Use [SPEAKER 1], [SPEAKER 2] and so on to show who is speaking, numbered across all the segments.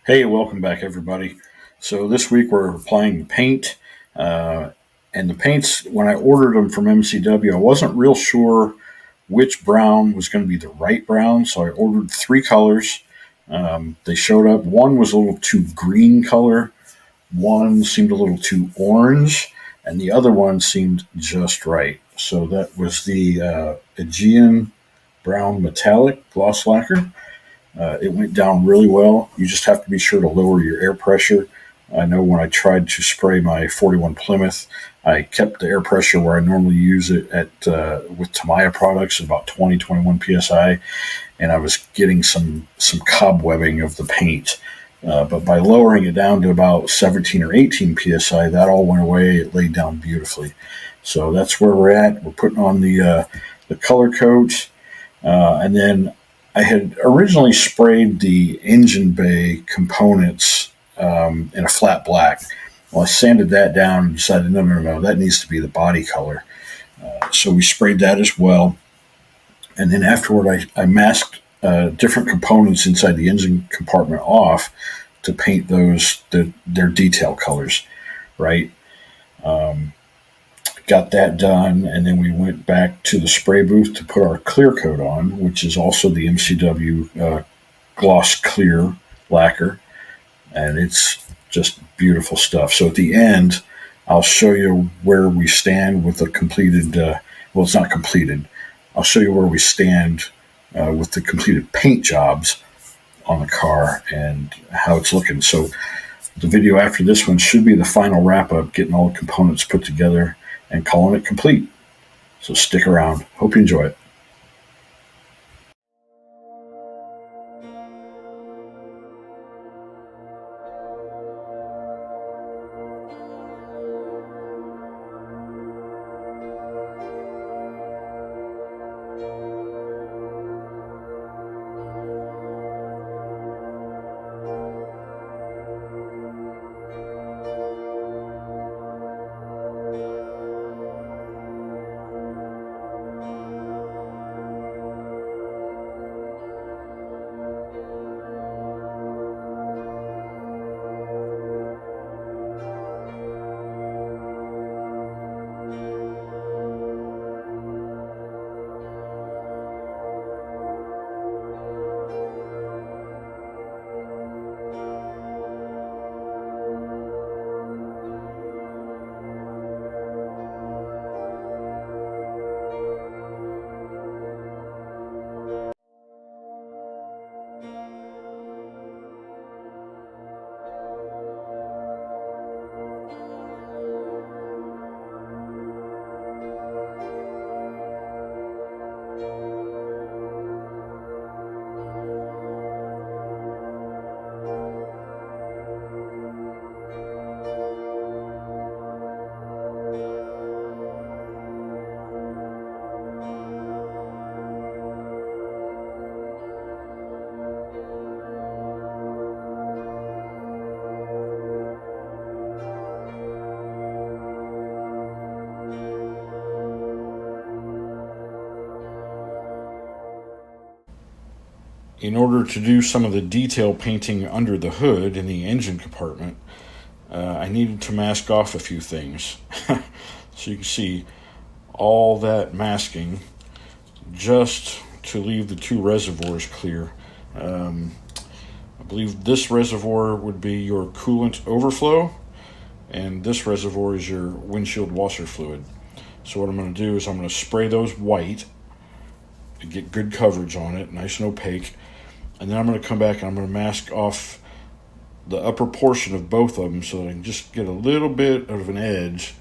[SPEAKER 1] Hey, welcome back, everybody. So this week we're applying paint, uh, and the paints. When I ordered them from MCW, I wasn't real sure which brown was going to be the right brown, so I ordered three colors. They showed up. One was a little too green color, one seemed a little too orange, and the other one seemed just right. So that was the Aegean Brown Metallic Gloss Lacquer. It went down really well. You just have to be sure to lower your air pressure. I know when I tried to spray my 41 Plymouth, I kept the air pressure where I normally use it at with Tamiya products, about 20, 21 psi, and I was getting some cobwebbing of the paint. But by lowering it down to about 17 or 18 psi, that all went away. It laid down beautifully. So that's where we're at. We're putting on the color coat, and then I had originally sprayed the engine bay components in a flat black. Well, I sanded that down and decided, no, that needs to be the body color. So we sprayed that as well. And then afterward, I masked different components inside the engine compartment off to paint their detail colors, right? Um, got that done, and then we went back to the spray booth to put our clear coat on, which is also the MCW gloss clear lacquer, and it's just beautiful stuff. So at the end, I'll show you where we stand with the completed. Well, it's not completed. I'll show you where we stand with the completed paint jobs on the car and how it's looking. So the video after this one should be the final wrap up, getting all the components put together and calling it complete. So stick around. Hope you enjoy it. In order to do some of the detail painting under the hood in the engine compartment, I needed to mask off a few things. So you can see all that masking just to leave the two reservoirs clear. I believe this reservoir would be your coolant overflow, and this reservoir is your windshield washer fluid. So what I'm going to do is I'm going to spray those white to get good coverage on it, nice and opaque. And then I'm going to come back and I'm going to mask off the upper portion of both of them so that I can just get a little bit of an edge,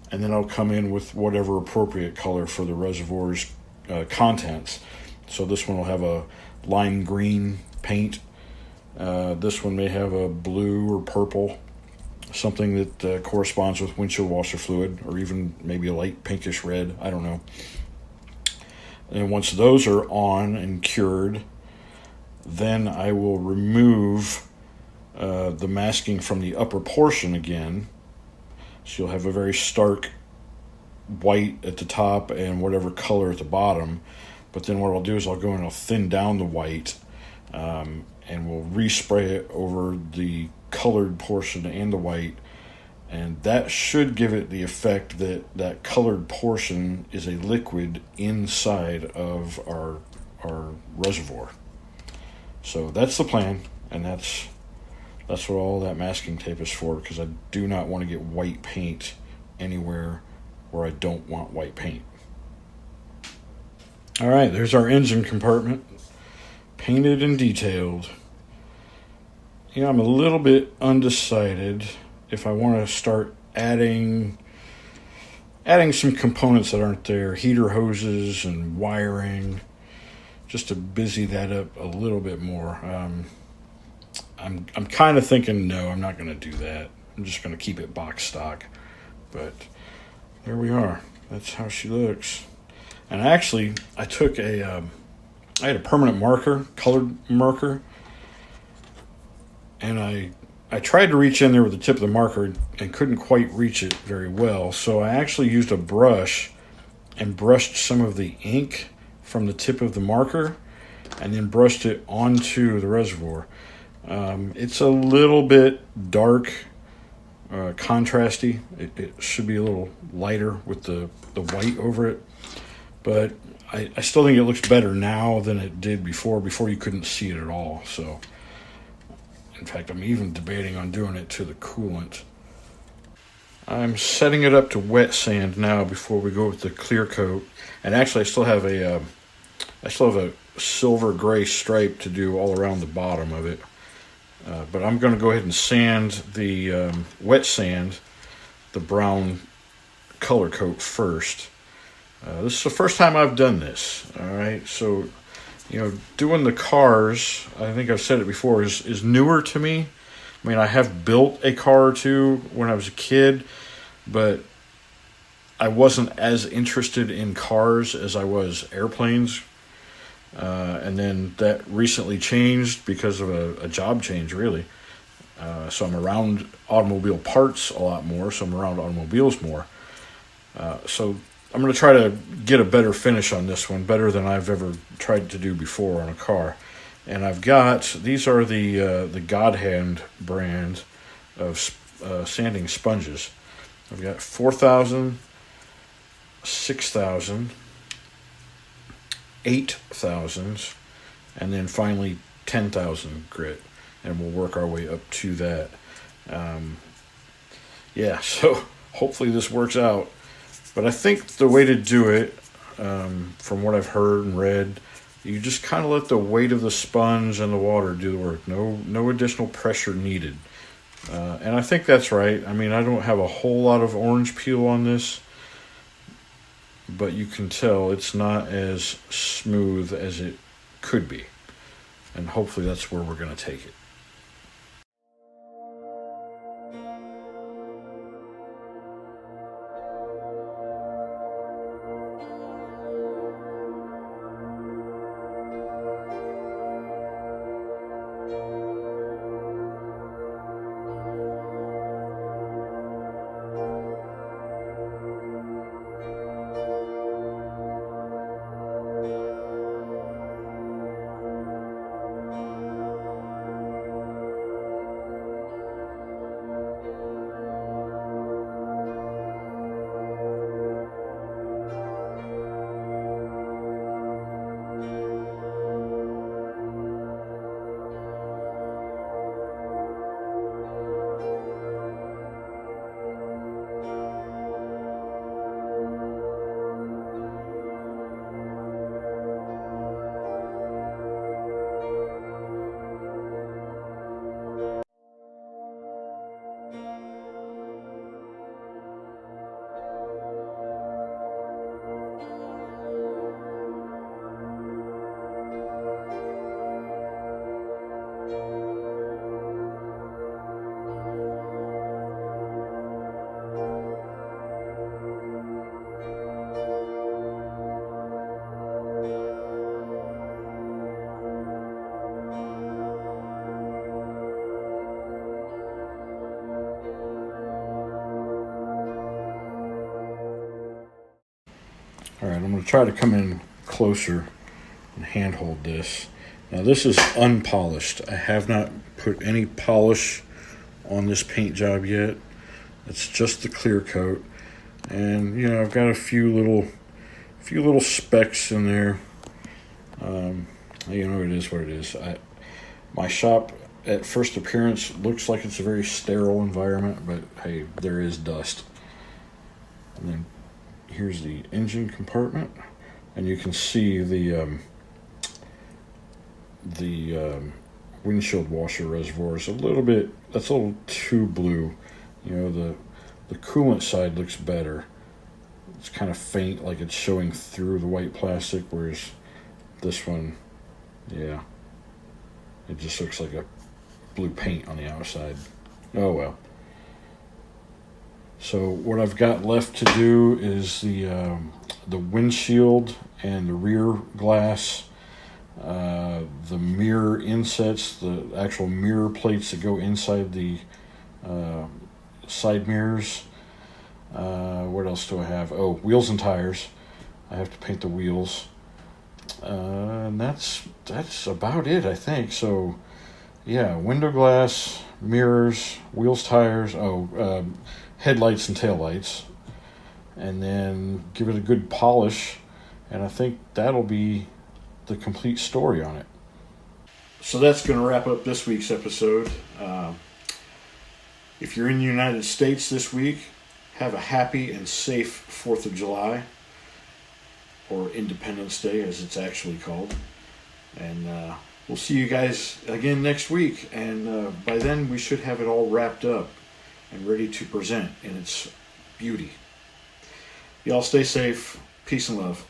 [SPEAKER 1] and then I'll come in with whatever appropriate color for the reservoir's contents. So this one will have a lime green paint. This one may have a blue or purple, something that corresponds with windshield washer fluid, or even maybe a light pinkish red. I don't know. And once those are on and cured, then I will remove the masking from the upper portion again. So you'll have a very stark white at the top and whatever color at the bottom. But then what I'll do is I'll go and I'll thin down the white, and and we'll respray it over the colored portion and the white, and that should give it the effect that that colored portion is a liquid inside of our reservoir. So that's the plan, and that's what all that masking tape is for, because I do not want to get white paint anywhere where I don't want white paint. All right, there's our engine compartment, painted and detailed. You know, I'm a little bit undecided if I want to start adding some components that aren't there, heater hoses and wiring, just to busy that up a little bit more. I'm kind of thinking, no, I'm not going to do that. I'm just going to keep it box stock. But there we are. That's how she looks. And actually, I had a permanent marker, colored marker, and I tried to reach in there with the tip of the marker and couldn't quite reach it very well. So I actually used a brush and brushed some of the ink from the tip of the marker and then brushed it onto the reservoir. It's a little bit dark, contrasty. It should be a little lighter with the white over it. But I still think it looks better now than it did before. Before you couldn't see it at all. So, in fact, I'm even debating on doing it to the coolant. I'm setting it up to wet sand now before we go with the clear coat. And actually, I still have a silver gray stripe to do all around the bottom of it. But I'm going to go ahead and sand the wet sand, the brown color coat first. This is the first time I've done this. All right, so you know, doing the cars, I think I've said it before, is newer to me. I mean, I have built a car or two when I was a kid, but I wasn't as interested in cars as I was airplanes. And then that recently changed because of a job change, really. So I'm around automobile parts a lot more, so I'm around automobiles more. So I'm going to try to get a better finish on this one, better than I've ever tried to do before on a car. And I've got, these are the God Hand brand of sanding sponges. I've got 4,000, 6,000, 8,000, and then finally 10,000 grit. And we'll work our way up to that. Yeah, so hopefully this works out. But I think the way to do it, from what I've heard and read, you just kind of let the weight of the sponge and the water do the work. No additional pressure needed. And I think that's right. I mean, I don't have a whole lot of orange peel on this, but you can tell it's not as smooth as it could be. And hopefully that's where we're going to take it. All right, I'm going to try to come in closer and handhold this. Now this is unpolished. I have not put any polish on this paint job yet. It's just the clear coat, and you know, I've got a few little specks in there. You know, it is what it is. My shop at first appearance looks like it's a very sterile environment, but hey, there is dust. And then here's the engine compartment, and you can see the windshield washer reservoir is a little bit, that's a little too blue. You know, the coolant side looks better. It's kind of faint, like it's showing through the white plastic, whereas this one, yeah, it just looks like a blue paint on the outside. Oh well. So what I've got left to do is the windshield and the rear glass, the mirror insets, the actual mirror plates that go inside the side mirrors. What else do I have? Oh, wheels and tires. I have to paint the wheels. And that's about it, I think. So, yeah, window glass, mirrors, wheels, tires, headlights and taillights. And then give it a good polish. And I think that'll be the complete story on it. So that's going to wrap up this week's episode. If you're in the United States this week, have a happy and safe 4th of July, or Independence Day as it's actually called. And we'll see you guys again next week. And by then we should have it all wrapped up and ready to present in its beauty. Y'all stay safe. Peace and love.